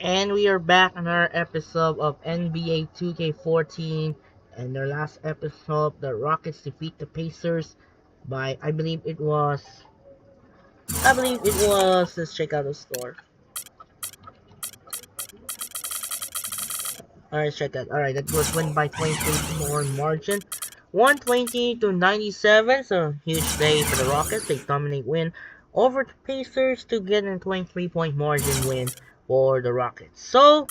And we are back on our episode of NBA 2K14. And our last episode, the Rockets defeat the Pacers by, let's check out the score. Alright, check that. Alright, that was win by 23 more margin. 120 to 97, so huge day for the Rockets. They dominate win over the Pacers to get a 23-point margin win for the Rockets. So,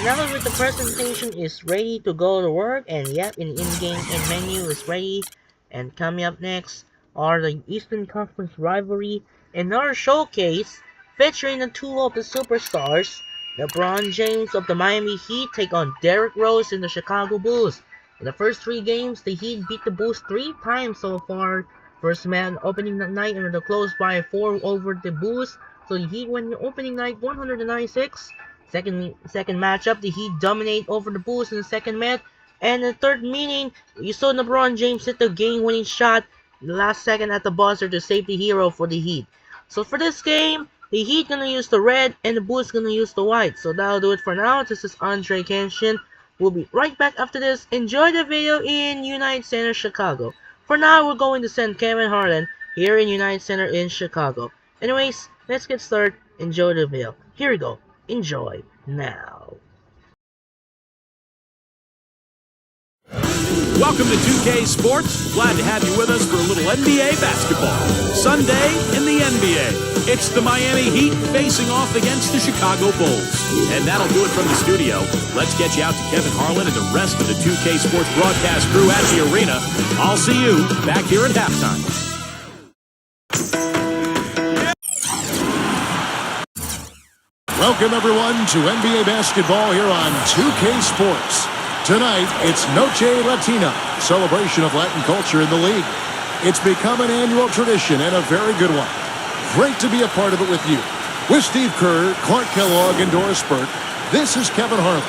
now with the presentation is ready to go to work, and yep, in-game and menu is ready. And coming up next are the Eastern Conference rivalry, another showcase featuring the two of the superstars. LeBron James of the Miami Heat take on Derrick Rose in the Chicago Bulls. In the first three games, the Heat beat the Bulls 3 times so far. First man opening night and the close by 4 over the Bulls. So the Heat win the opening night 196. Second matchup, the Heat dominate over the Bulls in the second match. And the third meeting, you saw LeBron James hit the game-winning shot in the last second at the buzzer to save the hero for the Heat. So for this game, the Heat gonna use the red and the Bulls gonna use the white. So that'll do it for now. This is Andre Kenshin. We'll be right back after this. Enjoy the video in United Center, Chicago. For now, we're going to send Kevin Harlan here in United Center in Chicago. Anyways, let's get started. Enjoy the video. Here we go. Enjoy now. Welcome to 2K Sports. Glad to have you with us for a little NBA basketball. Sunday in the NBA. It's the Miami Heat facing off against the Chicago Bulls. And that'll do it from the studio. Let's get you out to Kevin Harlan and the rest of the 2K Sports broadcast crew at the arena. I'll see you back here at halftime. Welcome, everyone, to NBA basketball here on 2K Sports. Tonight, it's Noche Latina, celebration of Latin culture in the league. It's become an annual tradition and a very good one. Great to be a part of it with you. With Steve Kerr, Clark Kellogg, and Doris Burke, this is Kevin Harlan.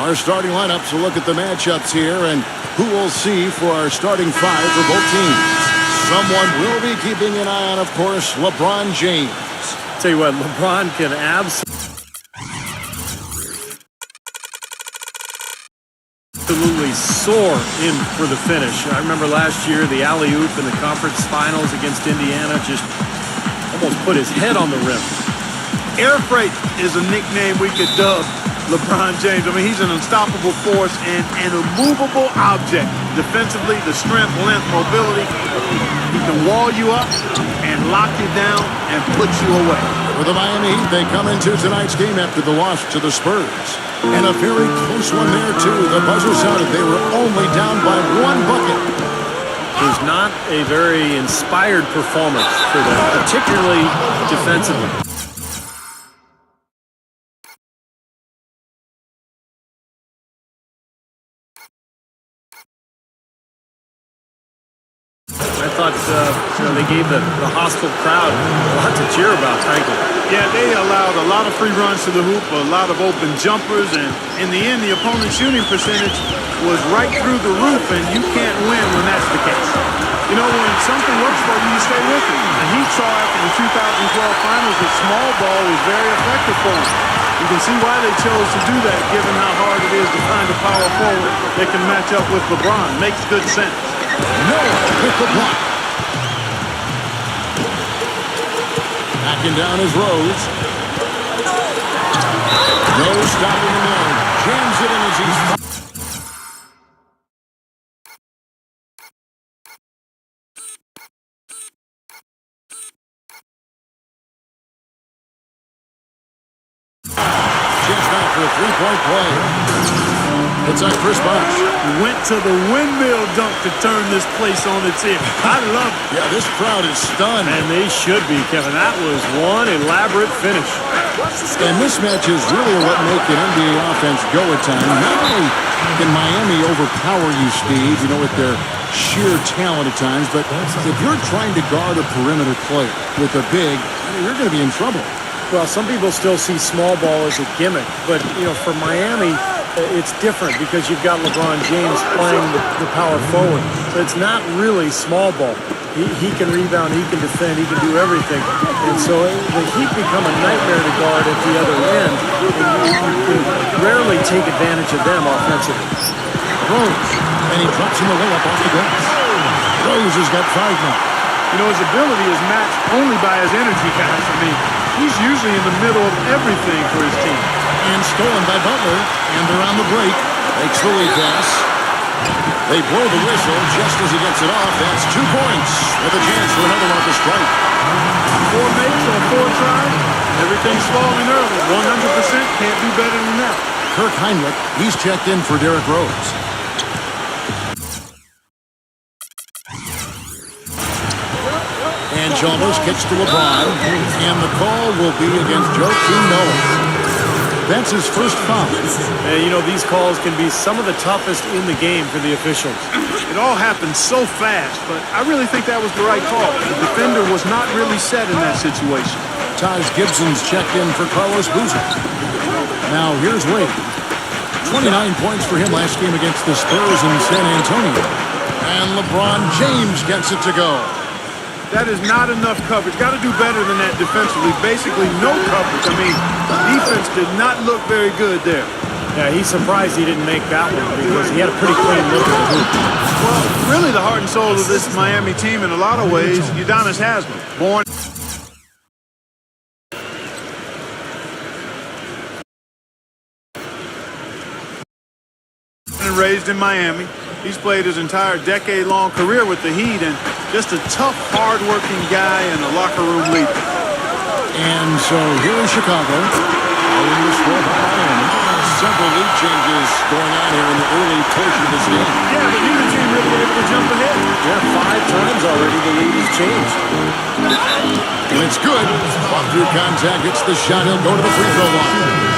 Our starting lineups will look at the matchups here and who we'll see for our starting five for both teams. Someone will be keeping an eye on, of course, LeBron James. Tell you what, LeBron can absolutely soar in for the finish. I remember last year the alley-oop in the conference finals against Indiana just almost put his head on the rim. Air freight is a nickname we could dub LeBron James. I mean, he's an unstoppable force and an immovable object. Defensively, the strength, length, mobility. He can wall you up and lock you down and put you away. For the Miami Heat, they come into tonight's game after the loss to the Spurs. And a very close one there, too. The buzzer sounded. They were only down by one bucket. It was not a very inspired performance for them, particularly defensively. I thought they gave the hostile crowd a lot to cheer about, frankly. Yeah, they allowed a lot of free runs to the hoop, a lot of open jumpers, and in the end, the opponent's shooting percentage was right through the roof, and you can't win when that's the case. You know, when something works for you, you stay with it. And he saw after the 2012 finals that small ball was very effective for him. You can see why they chose to do that, given how hard it is to find a power forward that can match up with LeBron. Makes good sense. Noah with the block. Backing down is Rose. No stopping him there. Jams it in as he's... Just back for a three-point play. It's on Chris Bosh. Went to the windmill dunk to turn this place on its ear. I love it. Yeah, this crowd is stunned. And they should be, Kevin. That was one elaborate finish. And mismatches really are what make an NBA offense go at times. Not only can Miami overpower you, Steve, you know, with their sheer talent at times, but if you're trying to guard a perimeter player with a big, you're going to be in trouble. Well, some people still see small ball as a gimmick, but, you know, for Miami, it's different because you've got LeBron James playing the power forward. So it's not really small ball. He can rebound, he can defend, he can do everything. And so the Heat become a nightmare to guard at the other end. And you can rarely take advantage of them offensively. Rose, and he drops him a layup off the glass. Rose has got 5 now. You know, his ability is matched only by his energy, guys. I mean, he's usually in the middle of everything for his team. And stolen by Butler. And around the break. Makes the lead pass. They blow the whistle just as he gets it off. That's 2 points with a chance for another one to strike. 4 makes on 4 tries. Everything's falling early. 100% can't do better than that. Kirk Heinrich, he's checked in for Derrick Rose. And Chalmers kicks to LeBron. And the call will be against Joakim Noah. That's his first foul. And, you know, these calls can be some of the toughest in the game for the officials. It all happened so fast, but I really think that was the right call. The defender was not really set in that situation. Taj Gibson's checked in for Carlos Boozer. Now here's Wade. 29 points for him last game against the Spurs in San Antonio. And LeBron James gets it to go. That is not enough coverage. Got to do better than that defensively. Basically no coverage. I mean, defense did not look very good there. Yeah, he's surprised he didn't make that one because he had a pretty clean look at the hoop. Well, really the heart and soul of this Miami team in a lot of ways, Udonis Haslem. Born and raised in Miami. He's played his entire decade-long career with the Heat and just a tough, hard-working guy and a locker room leader. And so here in Chicago, several lead changes going on here in the early portion of this game. Yeah, but neither team really able to jump ahead. Yeah, 5 times already the lead has changed. And it's good. Off through contact, hits the shot. He'll go to the free throw line.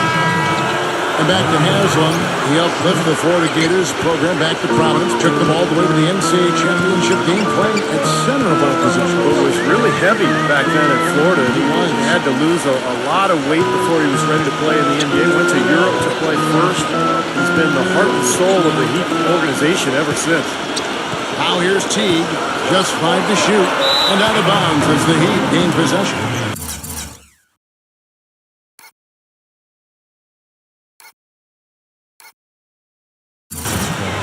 And back to Haslem. He helped lift the Florida Gators program back to prominence. Took them all the way to the NCAA championship game, playing at center of our position. It was really heavy back then in Florida. He had to lose a lot of weight before he was ready to play in the NBA. Went to Europe to play first. He's been the heart and soul of the Heat organization ever since. Now here's Teague. Just 5 to shoot. And out of bounds as the Heat gain possession.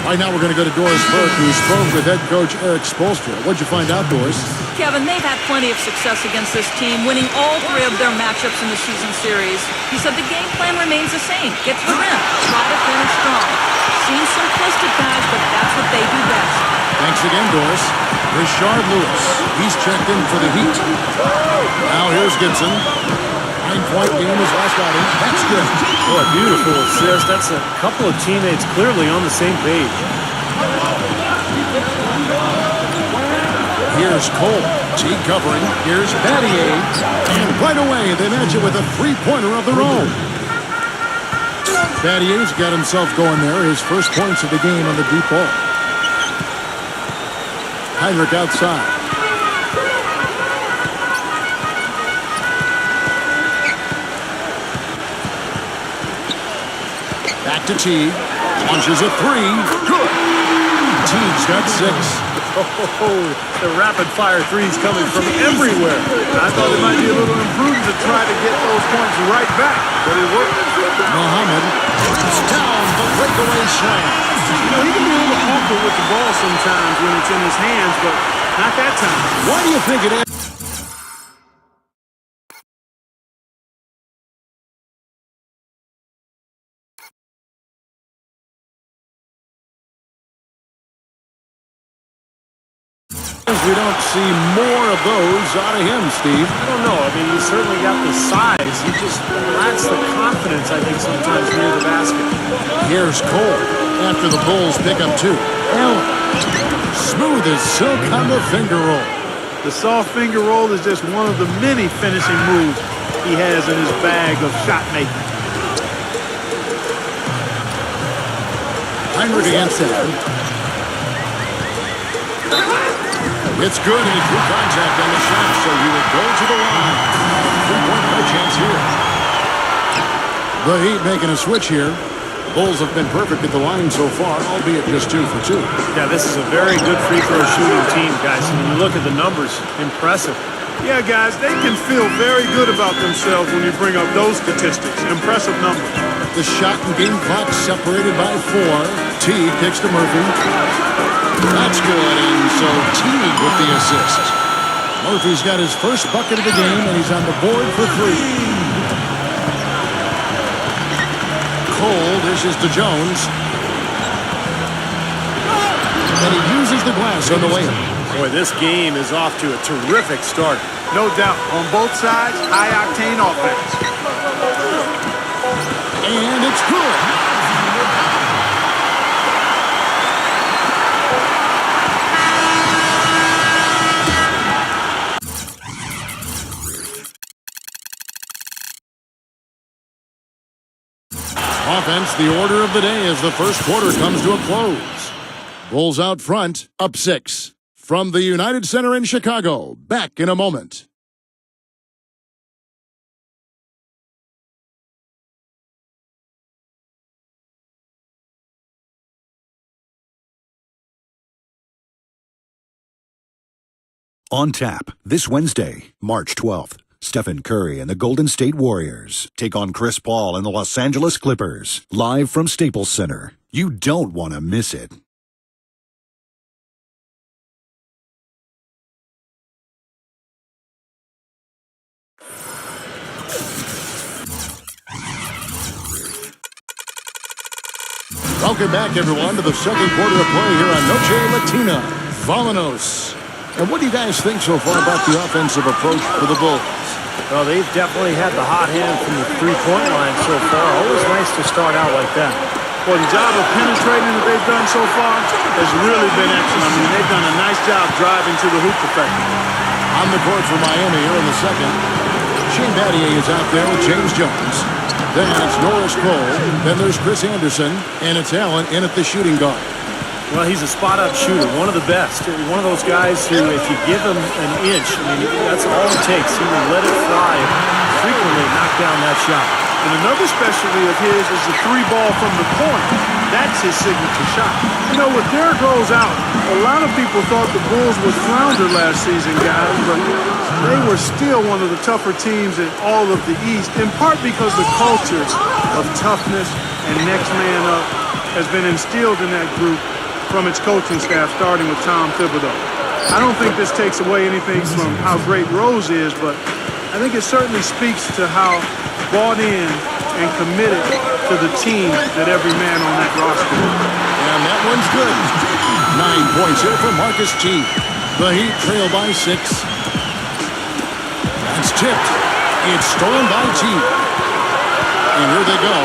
Right now we're going to go to Doris Burke, who spoke with head coach Eric Spoelstra. What'd you find out, Doris? Kevin, they've had plenty of success against this team, winning all 3 of their matchups in the season series. He said the game plan remains the same. Get to the rim. Try to finish strong. Seems simplistic, guys, but that's what they do best. Thanks again, Doris. Rashard Lewis. He's checked in for the Heat. Now here's Gibson. 9-point game his last outing. That's good. What a beautiful assist. That's a couple of teammates clearly on the same page. Here's Cole. Teague covering. Here's Battier. And right away, they match it with a 3-pointer of their own. Battier's got himself going there. His first points of the game on the deep ball. Heinrich outside. Back to Teague. Launches a 3. Good. Teague's got 6. Oh, the rapid-fire threes coming from everywhere. I thought it might be a little imprudent to try to get those points right back, but it worked. Muhammad down the breakaway slam. You know, he can be a little awkward with the ball sometimes when it's in his hands, but not that time. Why do you think it is? We don't see more of those out of him, Steve. I don't know. I mean, he's certainly got the size. He just lacks the confidence, I think, sometimes near the basket. Here's Cole after the Bulls pick up 2. Allen. Smooth as silk on the finger roll. The soft finger roll is just one of the many finishing moves he has in his bag of shot making. Heinrich against it. It's good, and he drew contact on the shot, so he will go to the line. 3-point play chance here. The Heat making a switch here. Bulls have been perfect at the line so far, albeit just 2 for 2. Yeah, this is a very good free throw shooting team, guys. When you look at the numbers, impressive. Yeah, guys, they can feel very good about themselves when you bring up those statistics. Impressive numbers. The shot and game clock separated by 4. Teague kicks to Murphy. That's good, and so Teague with the assist. Murphy's got his first bucket of the game, and he's on the board for 3. Cole dishes to Jones. And he uses the glass on the way. Boy, this game is off to a terrific start. No doubt. On both sides, high-octane offense. And it's good. Offense, the order of the day as the first quarter comes to a close. Bulls out front, up 6. From the United Center in Chicago, back in a moment. On tap this Wednesday, March 12th. Stephen Curry and the Golden State Warriors take on Chris Paul and the Los Angeles Clippers, live from Staples Center. You don't want to miss it. Welcome back, everyone, to the second quarter of play here on Noche Latina. Vámonos. And what do you guys think so far about the offensive approach for the Bulls? Well, they've definitely had the hot hand from the three-point line so far. Always nice to start out like that. Well, the job of penetrating that they've done so far has really been excellent. I mean, they've done a nice job driving to the hoop effectively. On the court for Miami here in the second. Shane Battier is out there with James Jones. Then it's Norris Cole. Then there's Chris Anderson. And it's Allen in at the shooting guard. Well, he's a spot-up shooter, one of the best. One of those guys who, if you give him an inch, I mean, that's all it takes. He will let it fly and frequently knock down that shot. And another specialty of his is the 3-ball from the corner. That's his signature shot. You know, with Derrick Rose out, a lot of people thought the Bulls would flounder last season, guys, but they were still one of the tougher teams in all of the East, in part because the culture of toughness and next man up has been instilled in that group from its coaching staff, starting with Tom Thibodeau. I don't think this takes away anything from how great Rose is, but I think it certainly speaks to how bought in and committed to the team that every man on that roster is. And that one's good. 9 points here for Marcus T. The Heat trail by 6. That's tipped. It's stolen by T. And here they go.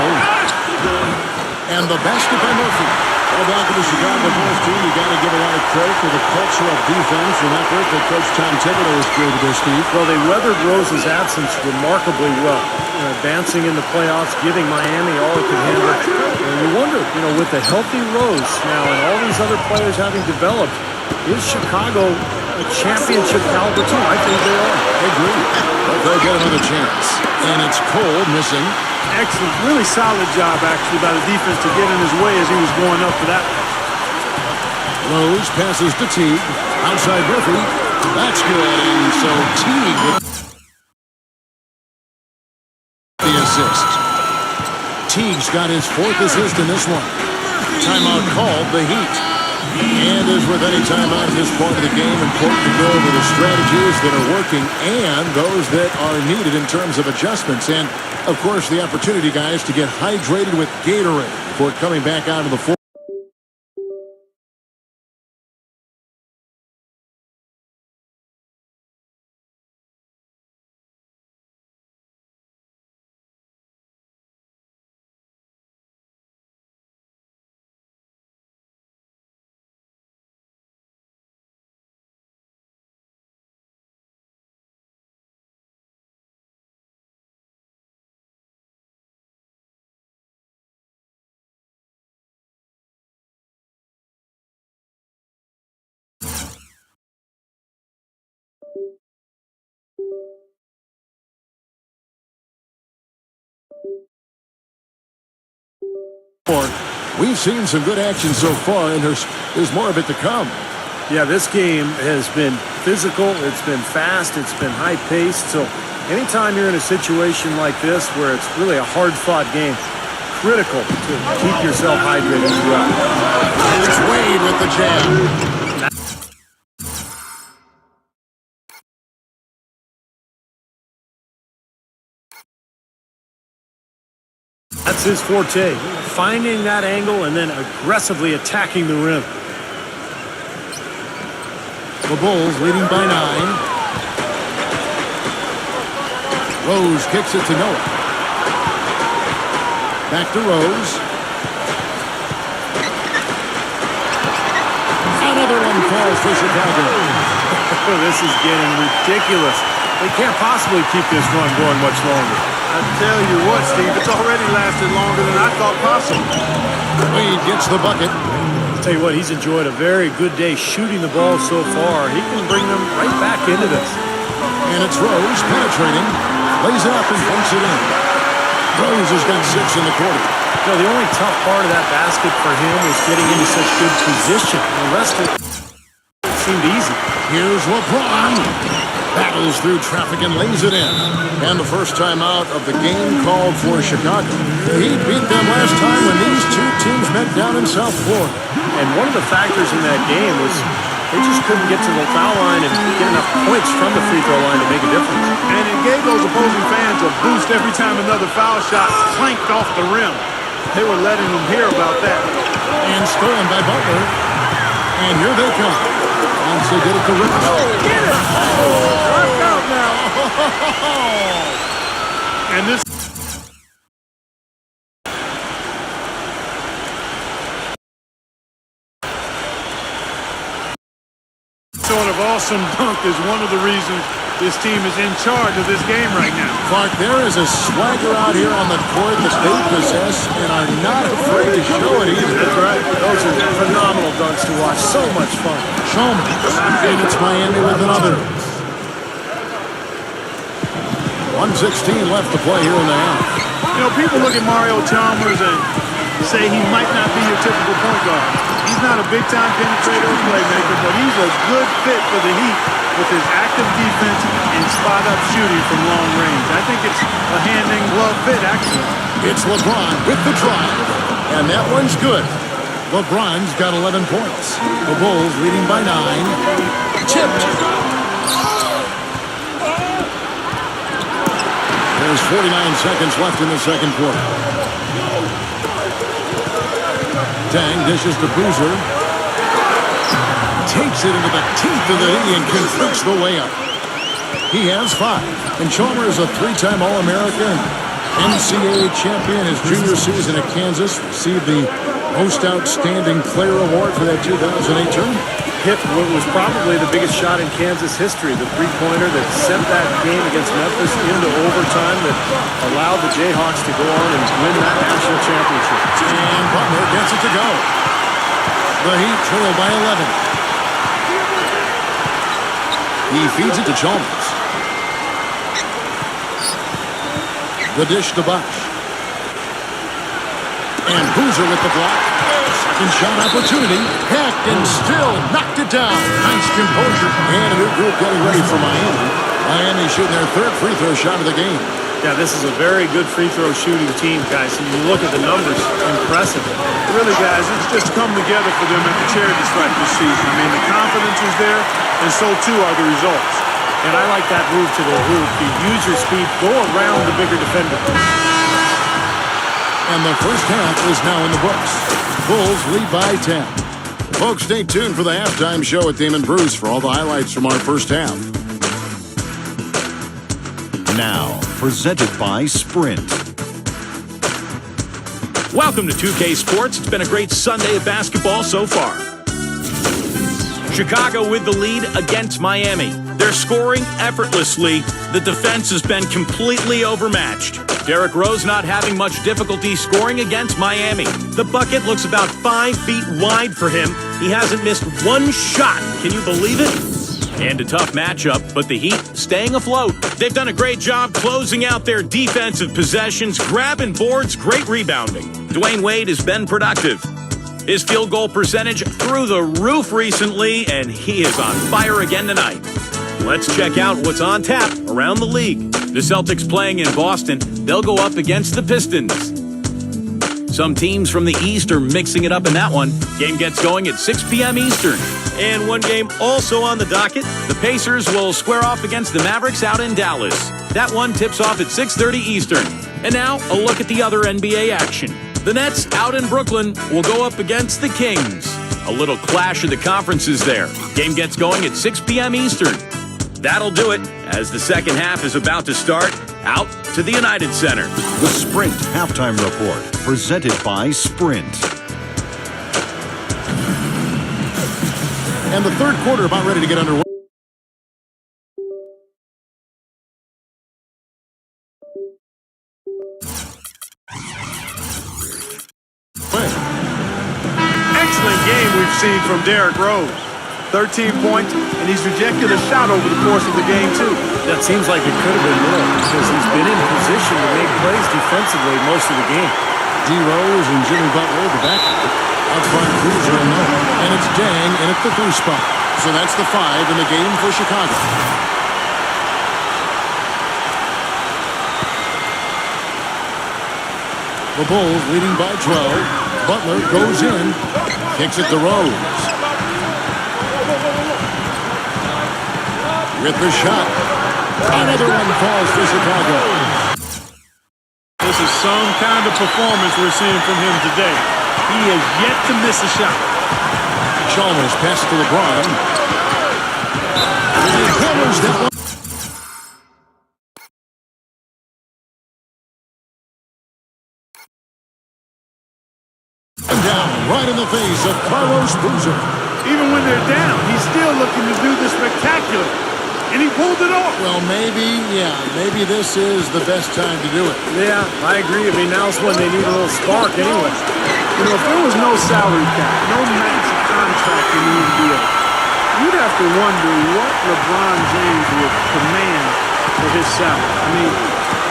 And the basket by Murphy. Well, back in the Chicago Bulls team, you got to give a lot of credit for the culture of defense and effort that Coach Tom Thibodeau has created this team. Well, they weathered Rose's absence remarkably well. Advancing in the playoffs, giving Miami all it could handle. And you wonder, with the healthy Rose now and all these other players having developed, is Chicago a championship caliber team? I think they are. I agree. But they'll get another chance. And it's Cole missing. Excellent, really solid job, actually, by the defense to get in his way as he was going up for that. Rose passes to Teague. Outside Murphy. That's good. And so Teague with the assist. Teague's got his 4th assist in this one. Timeout called, the Heat. And as with any timeout in this part of the game, important to go over the strategies that are working and those that are needed in terms of adjustments. And, of course, the opportunity, guys, to get hydrated with Gatorade before coming back out of the fourth. we've seen some good action so far, and there's more of it to come. Yeah, this game has been physical, it's been fast, it's been high-paced, so anytime you're in a situation like this where it's really a hard-fought game, critical to keep yourself hydrated throughout. Here's Wade with the jam. That's his forte, finding that angle and then aggressively attacking the rim. The Bulls leading by 9. Rose kicks it to Noah. Back to Rose. Another one falls for Chicago. This is getting ridiculous. They can't possibly keep this run going much longer. I tell you what, Steve, it's already lasted longer than I thought possible. Wade gets the bucket. I'll tell you what, he's enjoyed a very good day shooting the ball so far. He can bring them right back into this. And it's Rose penetrating. Lays it up and bunks it in. Rose has got 6 in the quarter. You know, the only tough part of that basket for him was getting into such good position. The rest of it seemed easy. Here's LeBron. Battles through traffic and lays it in. And the first time out of the game called for Chicago. The Heat beat them last time when these two teams met down in South Florida. And one of the factors in that game was they just couldn't get to the foul line and get enough points from the free throw line to make a difference. And it gave those opposing fans a boost every time another foul shot clanked off the rim. They were letting them hear about that. And stolen by Butler. And here they come. Once they get it to Rose. Oh, get it! Oh, work out now. And this sort of awesome dunk is one of the reasons this team is in charge of this game right now. Clark, there is a swagger out here on the court that they possess and are not afraid to show it either. That's right. Those are phenomenal dunks to watch. So much fun. Chalmers. And it's Miami with another. 1:16 left to play here in the half. You know, people look at Mario Chalmers and say he might not be your typical point guard. He's not a big-time penetrator or playmaker, but he's a good fit for the Heat with his active defense and spot-up shooting from long range. I think it's a hand-in-glove fit, actually. It's LeBron with the drive, and that one's good. LeBron's got 11 points. The Bulls leading by 9. Tipped. There's 49 seconds left in the second quarter. Dang dishes to Boozer. Takes it into the teeth of the knee and converts the layup. He has 5. And Chalmers, a 3-time All-American, NCAA champion his junior season at Kansas, received the Most Outstanding Player Award for that 2008 tournament. Hit what was probably the biggest shot in Kansas history, the three-pointer that sent that game against Memphis into overtime that allowed the Jayhawks to go on and win that national championship. And Butler gets it to go. The Heat trail by 11. He feeds it to Chalmers. The dish to Bosh. And Boozer with the block. Second shot opportunity. Heck, and still knocked it down. Nice composure. And a new group getting ready for Miami. Miami shooting their 3rd free throw shot of the game. Yeah, this is a very good free throw shooting team, guys. And you look at the numbers, impressive. Really, guys, it's just come together for them at the charity stripe this season. I mean, the confidence is there, and so too are the results. And I like that move to the hoop. You use your speed, go around the bigger defender. And the first half is now in the books. Bulls lead by 10. Folks, stay tuned for the halftime show with Damon Bruce for all the highlights from our first half. Now, presented by Sprint. Welcome to 2K Sports. It's been a great Sunday of basketball so far. Chicago with the lead against Miami. They're scoring effortlessly. The defense has been completely overmatched. Derrick Rose not having much difficulty scoring against Miami. The bucket looks about 5 feet wide for him. He hasn't missed one shot. Can you believe it? And a tough matchup, but the Heat staying afloat. They've done a great job closing out their defensive possessions, grabbing boards, great rebounding. Dwayne Wade has been productive. His field goal percentage through the roof recently, and he is on fire again tonight. Let's check out what's on tap around the league. The Celtics playing in Boston. They'll go up against the Pistons. Some teams from the East are mixing it up in that one. Game gets going at 6 p.m. Eastern. And one game also on the docket. The Pacers will square off against the Mavericks out in Dallas. That one tips off at 6:30 Eastern. And now, a look at the other NBA action. The Nets out in Brooklyn will go up against the Kings. A little clash of the conferences there. Game gets going at 6 p.m. Eastern. That'll do it as the second half is about to start. Out to the United Center. The Sprint Halftime Report, presented by Sprint. And the third quarter about ready to get underway. Excellent game we've seen from Derrick Rose. 13 points, and he's rejected a shot over the course of the game, too. That seems like it could have been more because he's been in position to make plays defensively most of the game. D. Rose and Jimmy Butler, the back. Out front, Cruiser and Miller. And it's Dang in at the 3 spot. So that's the 5 in the game for Chicago. The Bulls leading by 12. Butler goes in. Kicks it to Rose. With the shot. Another one falls for Chicago. This is some kind of performance we're seeing from him today. He has yet to miss a shot. Chalmers pass to LeBron. And he hammers that one. And down right in the face of Carlos Boozer. Even when they're down, he's still looking to do the spectacular. And he pulled it off. Well, maybe this is the best time to do it. Yeah, I agree. I mean, now's when they need a little spark anyway. You know, if there was no salary cap, no max contract in the NBA, you'd have to wonder what LeBron James would command for his salary. I mean,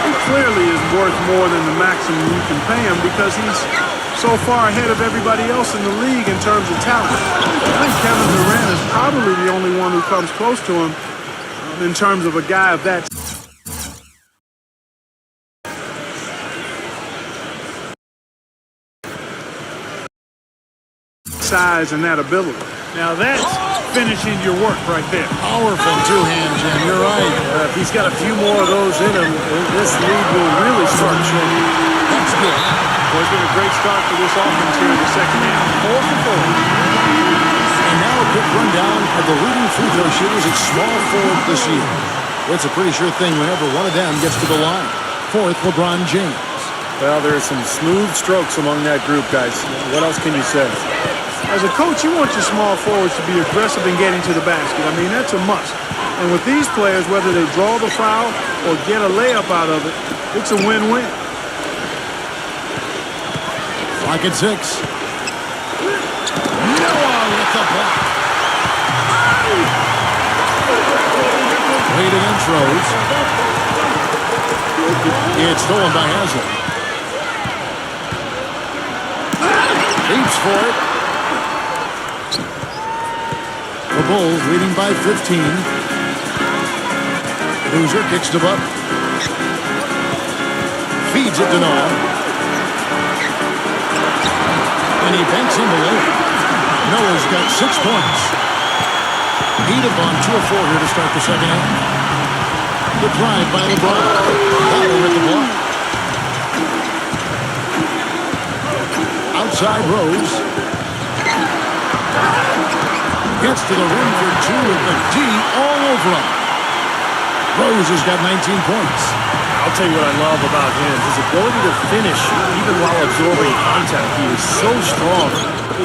he clearly is worth more than the maximum you can pay him because he's so far ahead of everybody else in the league in terms of talent. I think Kevin Durant is probably the only one who comes close to him in terms of a guy of that size and that ability. Now that's finishing your work right there. Powerful two-hand jam, you're right. If he's got a few more of those in him, this lead will really start showing. That's good. Well, it's been a great start for this offense here in the second half. 4 for 4. And now a quick rundown of the leading free throw shooters at small forward this year. It's a pretty sure thing whenever one of them gets to the line. 4th, LeBron James. Well, there are some smooth strokes among that group, guys. What else can you say? As a coach, you want your small forwards to be aggressive in getting to the basket. I mean, that's a must. And with these players, whether they draw the foul or get a layup out of it, it's a win-win. Clock at 6. Noah with the block. Wade against Rose. It's stolen by Haslem. Leaps for it. The Bulls leading by 15. Boozer kicks to Butler. Feeds it to Noah. And he banks in the lane. Noah's got 6 points. Heat have gone 2 of 4 here to start the second half. The drive by LeBron. Butler with the block. Outside Rose. Gets to the rim for 2 with the D all over him. Rose has got 19 points. I'll tell you what I love about him. His ability to finish even while absorbing contact. He is so strong.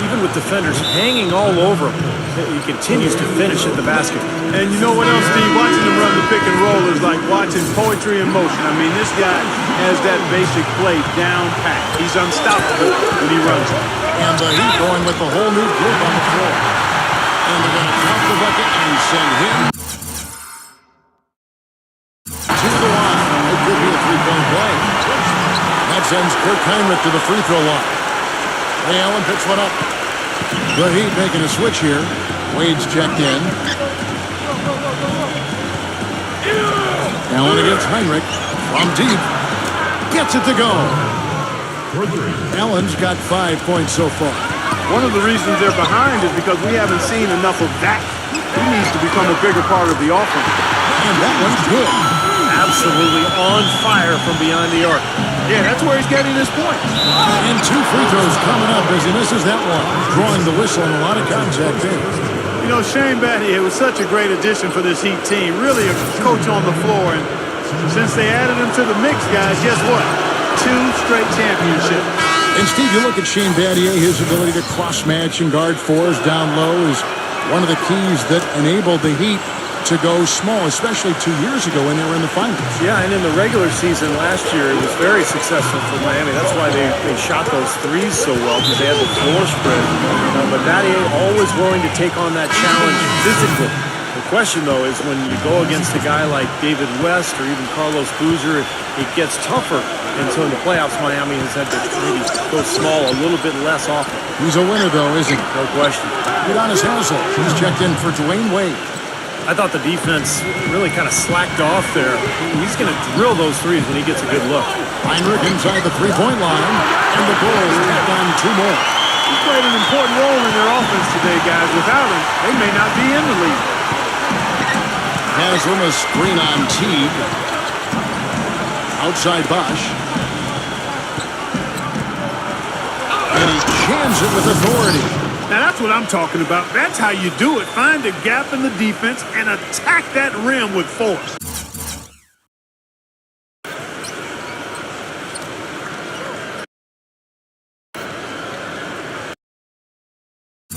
Even with defenders hanging all over him, he continues to finish at the basket. And you know what else, Steve? Watching him run the pick and roll is like watching poetry in motion. I mean, this guy has that basic play down pat. He's unstoppable when he runs it. And the Heat going with the whole new group on the floor. And they're going to count the bucket and send him to the line. It could be a 3-point play. That sends Kirk Heinrich to the free throw line. Ray Allen picks one up. The Heat making a switch here. Wade's checked in. Allen against Heinrich. From deep. Gets it to go. Allen's got 5 points so far. One of the reasons they're behind is because we haven't seen enough of that. He needs to become a bigger part of the offense. And that one's good. Absolutely on fire from beyond the arc. Yeah, that's where he's getting his points. And 2 free throws coming up as he misses that one. Drawing the whistle on a lot of contact there. You know, Shane Battier was such a great addition for this Heat team. Really a coach on the floor. And since they added him to the mix, guys, guess what? 2 straight championships. And Steve, you look at Shane Battier, his ability to cross-match and guard fours down low is one of the keys that enabled the Heat to go small, especially 2 years ago when they were in the finals. Yeah, and in the regular season last year, it was very successful for Miami. That's why they shot those threes so well, because they had the floor spread. But Battier always willing to take on that challenge physically. The question, though, is when you go against a guy like David West or even Carlos Boozer, it gets tougher. And so in the playoffs, Miami has had to maybe go small a little bit less often. He's a winner, though, isn't he? No question. Udonis Haslem, he's checked in for Dwayne Wade. I thought the defense really kind of slacked off there. He's going to drill those threes when he gets a good look. Heinrich inside the three-point line, and the Bulls tack on 2 more. He played an important role in their offense today, guys. Without him, they may not be in the league. Haslem a screen on Teague. Outside Bosch. And he jams it with authority. Now, that's what I'm talking about. That's how you do it. Find a gap in the defense and attack that rim with force.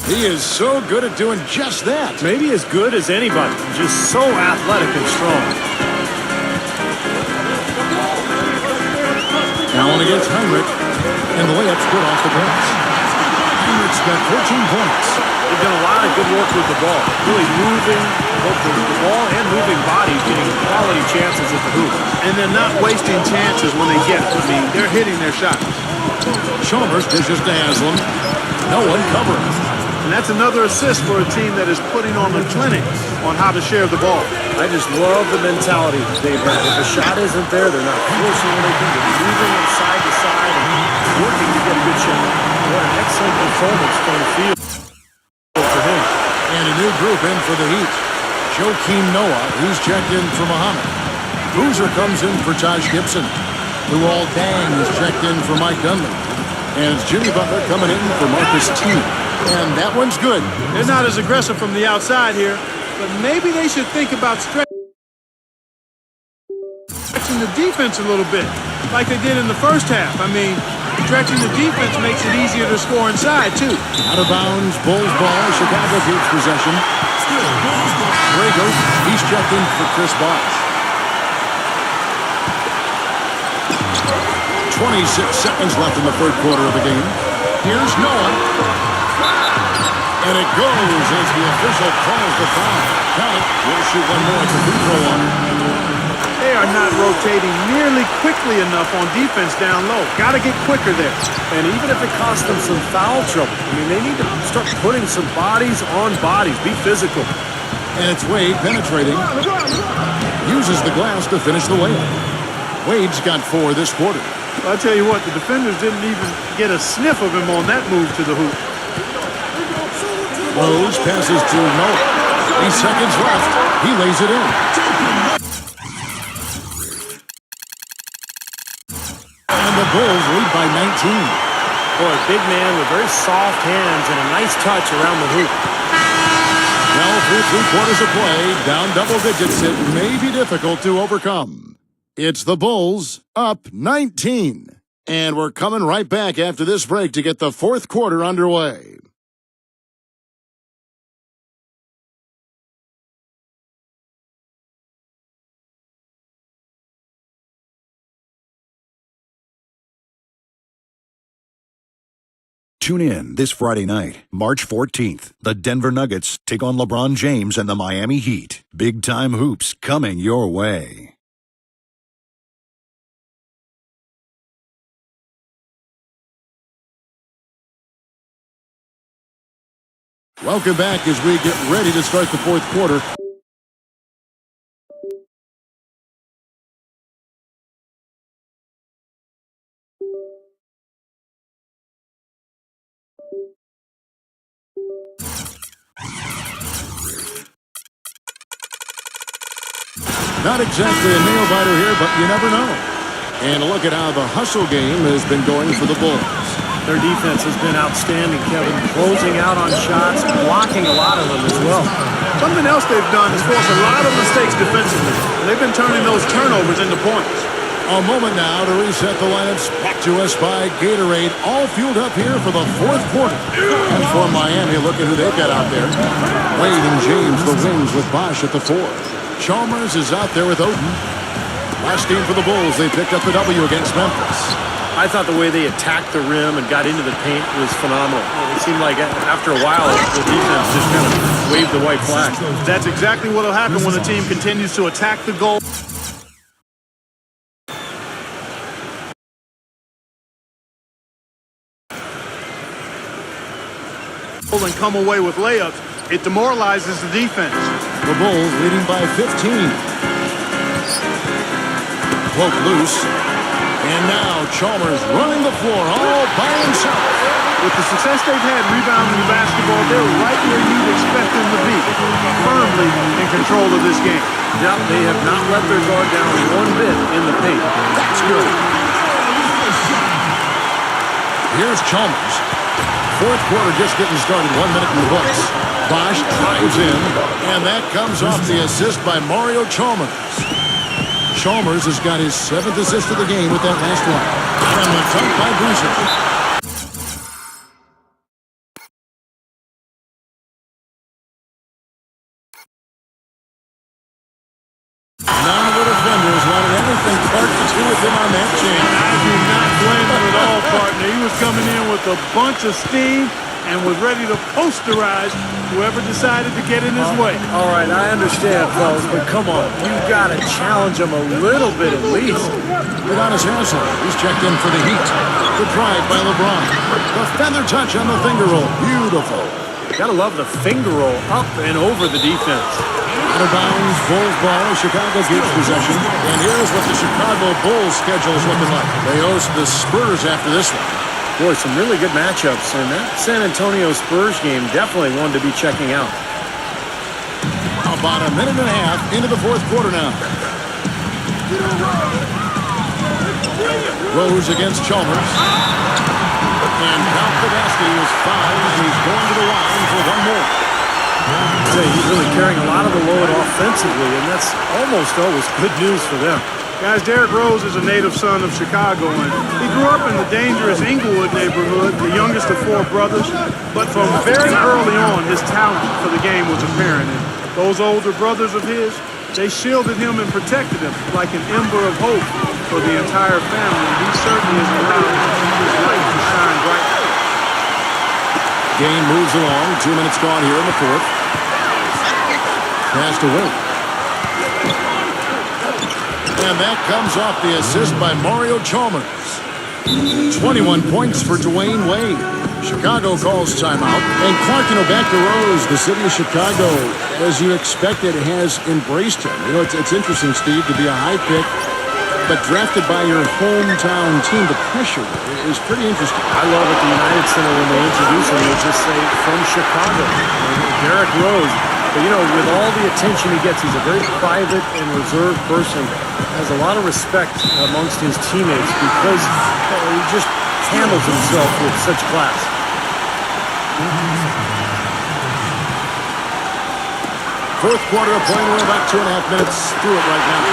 He is so good at doing just that. Maybe as good as anybody. Just so athletic and strong. Allen against Heinrich. And the layup's good off the glass. Heinrich's got 14 points. They've done a lot of good work with the ball. Really moving both the ball and moving bodies, getting quality chances at the hoop. And they're not wasting chances when they get it. I mean, they're hitting their shots. Chalmers dishes to Haslem. No one covering. And that's another assist for a team that is putting on a clinic on how to share the ball. I just love the mentality they've got. If a shot isn't there, they're not forcing anything. They're moving it side to side and working to get a good shot. What an excellent performance from the field for him. And a new group in for the Heat. Joakim Noah, who's checked in for Muhammad. Boozer comes in for Taj Gibson. Luol Deng is checked in for Mike Dunleavy. And it's Jimmy Butler coming in for Marcus T. And that one's good. They're not as aggressive from the outside here, but maybe they should think about stretching the defense a little bit, like they did in the first half. I mean, stretching the defense makes it easier to score inside, too. Out of bounds, Bulls ball. Chicago keeps possession. Dragos, he's checked in for Chris Bosh. 26 seconds left in the third quarter of the game. Here's Noah. And it goes as the official calls the foul. Count. We'll shoot one more at the free throw line. They are not rotating nearly quickly enough on defense down low. Got to get quicker there. And even if it costs them some foul trouble, I mean, they need to start putting some bodies on bodies. Be physical. And it's Wade penetrating. Uses the glass to finish the layup. Wade's got 4 this quarter. Well, I'll tell you what, the defenders didn't even get a sniff of him on that move to the hoop. Rose passes to Noah. 8 seconds left. He lays it in. And the Bulls lead by 19. Boy, big man with very soft hands and a nice touch around the hoop. Now through 3 quarters of play, down double digits, it may be difficult to overcome. It's the Bulls up 19. And we're coming right back after this break to get the fourth quarter underway. Tune in this Friday night, March 14th. The Denver Nuggets take on LeBron James and the Miami Heat. Big time hoops coming your way. Welcome back as we get ready to start the fourth quarter. Not exactly a nail-biter here, but you never know. And look at how the hustle game has been going for the Bulls. Their defense has been outstanding, Kevin. Closing out on shots, blocking a lot of them as well. Something else they've done is force a lot of mistakes defensively. And they've been turning those turnovers into points. A moment now to reset the lineups. Back to us by Gatorade. All fueled up here for the fourth quarter. And for Miami, look at who they've got out there. Wade and James, the wings with Bosch at the 4. Chalmers is out there with Oden. Last game for the Bulls, they picked up the W against Memphis. I thought the way they attacked the rim and got into the paint was phenomenal. It seemed like after a while, the defense just kind of waved the white flag. That's exactly what will happen when the team continues to attack the goal. And come away with layups, it demoralizes the defense. The Bulls leading by 15. Broke loose. And now Chalmers running the floor all by himself. With the success they've had rebounding the basketball, they're right where you'd expect them to be, firmly in control of this game. Yeah, they have not let their guard down one bit in the paint. That's good. Here's Chalmers. Fourth quarter just getting started, 1 minute in the books. Bosch drives in, and that comes off the assist by Mario Chalmers. Chalmers has got his 7th assist of the game with that last one. And the dunk by Boozer. None of the defenders wanted anything Clark to do with him on that chance. I do not blame him at all, partner. He was coming in with a bunch of steam and was ready to posterize whoever decided to get in his way. All right, I understand, fellas, but come on. You've got to challenge him a little bit at least. Udonis Haslem, he's checked in for the Heat. Good drive by LeBron. The feather touch on the finger roll. Beautiful. Gotta love the finger roll up and over the defense. Out of bounds, Bulls ball. Chicago keeps possession. And here's what the Chicago Bulls schedule is looking like. They host the Spurs after this one. Boy, some really good matchups. And that San Antonio Spurs game definitely one to be checking out. About a minute and a half into the fourth quarter now. Rose against Chalmers. And count the basket. He was fouled. He's going to the line for one more. He's really carrying a lot of the load offensively, and that's almost always good news for them. Guys, Derrick Rose is a native son of Chicago, and he grew up in the dangerous Inglewood neighborhood, the youngest of 4 brothers. But from very early on, his talent for the game was apparent. And those older brothers of his, they shielded him and protected him like an ember of hope for the entire family. And he certainly is allowed his light to shine brightly. Game moves along. 2 minutes gone here in the fourth. Passed away. And that comes off the assist by Mario Chalmers. 21 points for Dwayne Wade. Chicago calls timeout. And Clark, back to Rose. The city of Chicago, as you expected, has embraced him. It's interesting, Steve, to be a high pick, but drafted by your hometown team. The pressure is pretty interesting. I love at the United Center when they introduce him, they just say, from Chicago. Derrick Rose. But, with all the attention he gets, he's a very private and reserved person. Has a lot of respect amongst his teammates because he just handles himself with such class. Fourth quarter of play. We're about 2.5 minutes through it right now.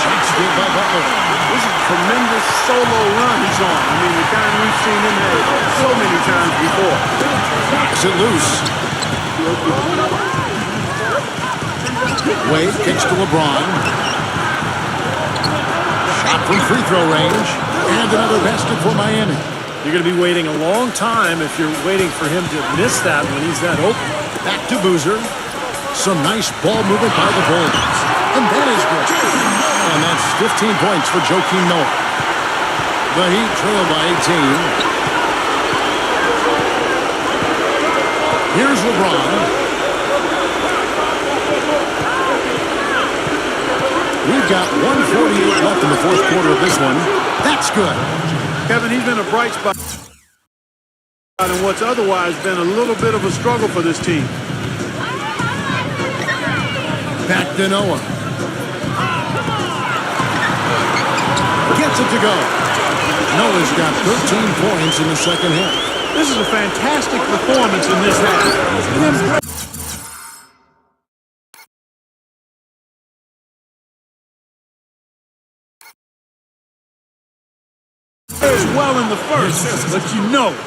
Shots good by Butler. This is a tremendous solo run he's on. I mean, the kind we've seen him have so many times before. Knocks it loose. Wade kicks to LeBron. Shot from free throw range. And another basket for Miami. You're going to be waiting a long time if you're waiting for him to miss that when he's that open. Back to Boozer. Some nice ball movement by the Bulls. And that is good. And that's 15 points for Joakim Noah. The Heat trail by 18. Here's LeBron. We've got 1:48 left in the fourth quarter of this one. That's good. Kevin, he's been a bright spot in what's otherwise been a little bit of a struggle for this team. Back to Noah. Gets it to go. Noah's got 13 points in the second half. This is a fantastic performance in this half. As well in the first, but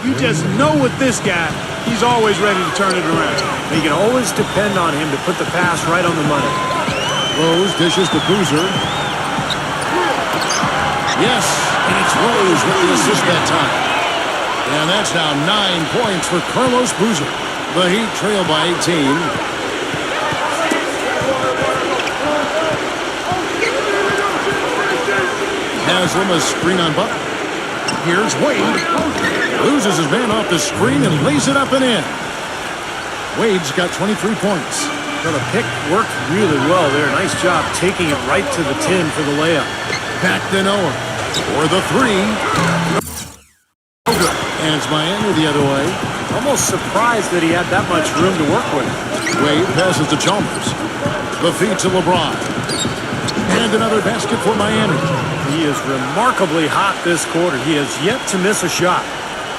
you just know with this guy, he's always ready to turn it around. You can always depend on him to put the pass right on the money. Rose dishes to Boozer. Yes, and it's Rose with the assist that time. And that's now 9 points for Carlos Boozer. The Heat trail by 18. Haslam a screen on Butler. Here's Wade. Loses his man off the screen and lays it up and in. Wade's got 23 points. So the pick worked really well there. Nice job taking it right to the 10 for the layup. Back to Noah for the three. And it's Miami the other way. Almost surprised that he had that much room to work with. Wade passes to Chalmers. The feed to LeBron. And another basket for Miami. He is remarkably hot this quarter. He has yet to miss a shot.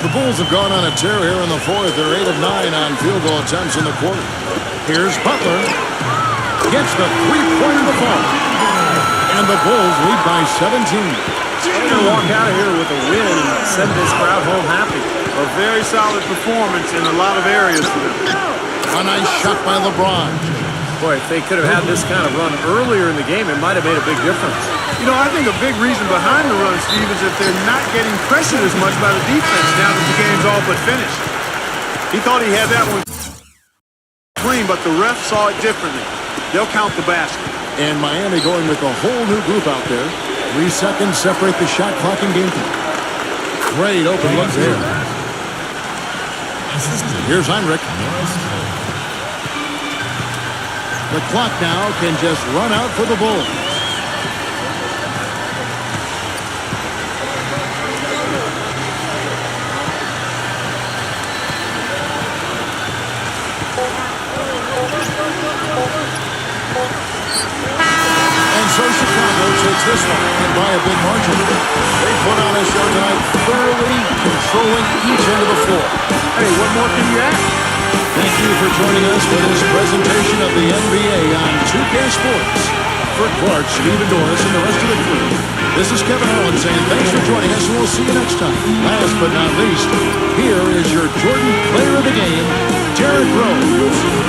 The Bulls have gone on a tear here in the fourth. They're 8 of 9 on field goal attempts in the quarter. Here's Butler. Gets the three-pointer to fall. And the Bulls lead by 17. They're going to walk out of here with a win and send this crowd home happy. A very solid performance in a lot of areas for them. A nice shot by LeBron. Boy, if they could have had this kind of run earlier in the game, it might have made a big difference. You know, I think a big reason behind the run, Steve, is that they're not getting pressured as much by the defense now that the game's all but finished. He thought he had that one clean, but the ref saw it differently. They'll count the basket. And Miami going with a whole new group out there. 3 seconds separate the shot clock and game clock. Great open look there. Here's Heinrich. The clock now can just run out for the Bulls. And so Chicago takes this one, and by a big margin. They put on a show tonight, thoroughly controlling each end of the floor. Hey, what more can you ask? Thank you for joining us for this presentation of the NBA on 2K Sports. For Clark, Steve Doris, and the rest of the crew, this is Kevin Harlan saying thanks for joining us, and we'll see you next time. Last but not least, here is your Jordan Player of the Game, Derrick Rose.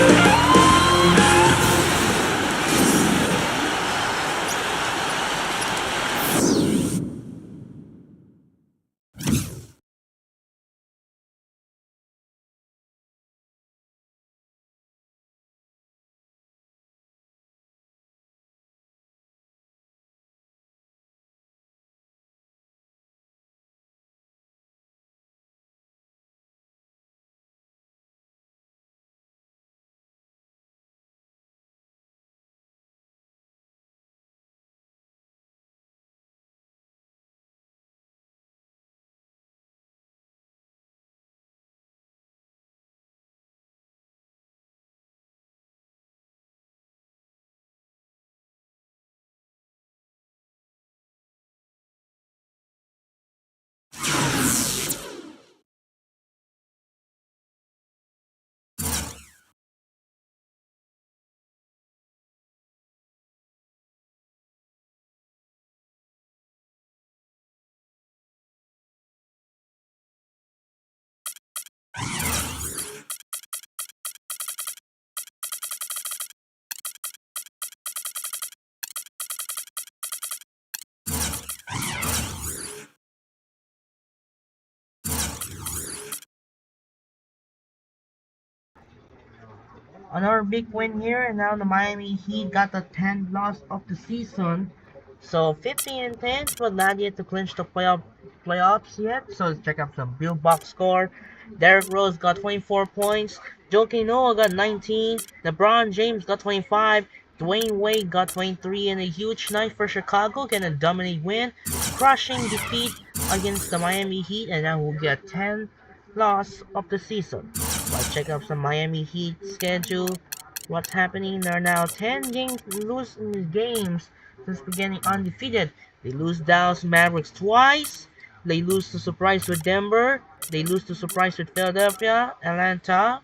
Another big win here, and now the Miami Heat got the 10th loss of the season. So 15-10, but not yet to clinch the playoffs yet. So let's check out some build box score. Derrick Rose got 24 points. Joakim Noah got 19. LeBron James got 25. Dwayne Wade got 23 in a huge night for Chicago, getting a dominant win, crushing defeat against the Miami Heat, and now we'll get 10 loss of the season. Let's check out some Miami Heat schedule. What's happening? They're now 10 games since beginning undefeated. They lose Dallas Mavericks twice. They lose to surprise with Denver. They lose to surprise with Philadelphia, Atlanta.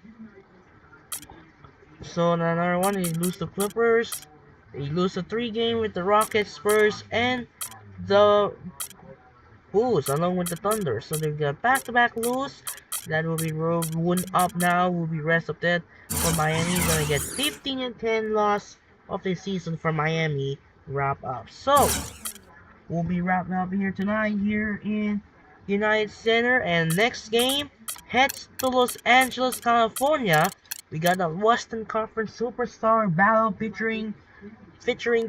So another one, they lose to Clippers. They lose a 3-game with the Rockets, Spurs, and the Bulls, along with the Thunder. So they got back-to-back lose. That will be one up now. Will be rest of that for Miami. Gonna get 15 and 10 loss of the season for Miami. Wrap up. So we'll be wrapping up here tonight here in United Center, and next game heads to Los Angeles, California. We got a Western Conference Superstar battle featuring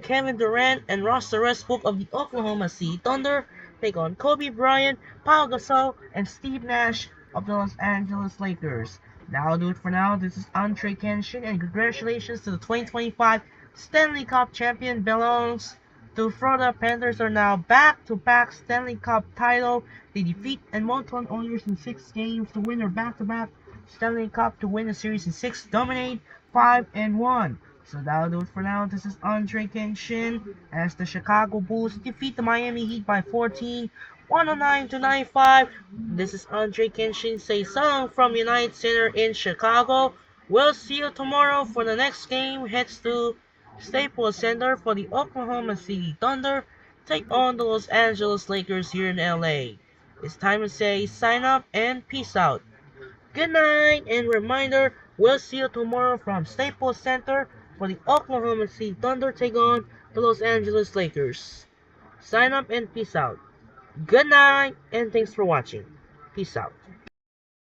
Kevin Durant and Russell Westbrook of the Oklahoma City Thunder take on Kobe Bryant, Pau Gasol, and Steve Nash of the Los Angeles Lakers. That'll do it for now. This is Andre Kenshin, and congratulations to the 2025 Stanley Cup champion belongs to Florida Panthers, are now back-to-back Stanley Cup title. They defeat Edmonton Oilers in 6 games to win their back-to-back Stanley Cup to win the series in 6, dominate 5-1. So that'll do it for now. This is Andre Kenshin as the Chicago Bulls defeat the Miami Heat by 14, 109-95. This is Andre Kenshin. Say song from United Center in Chicago. We'll see you tomorrow for the next game. Heads to Staples Center for the Oklahoma City Thunder take on the Los Angeles Lakers here in LA. It's time to say sign up and peace out. Good night, and reminder, we'll see you tomorrow from Staples Center for the Oklahoma City Thunder take on the Los Angeles Lakers. Sign up and peace out. Good night, and thanks for watching. Peace out.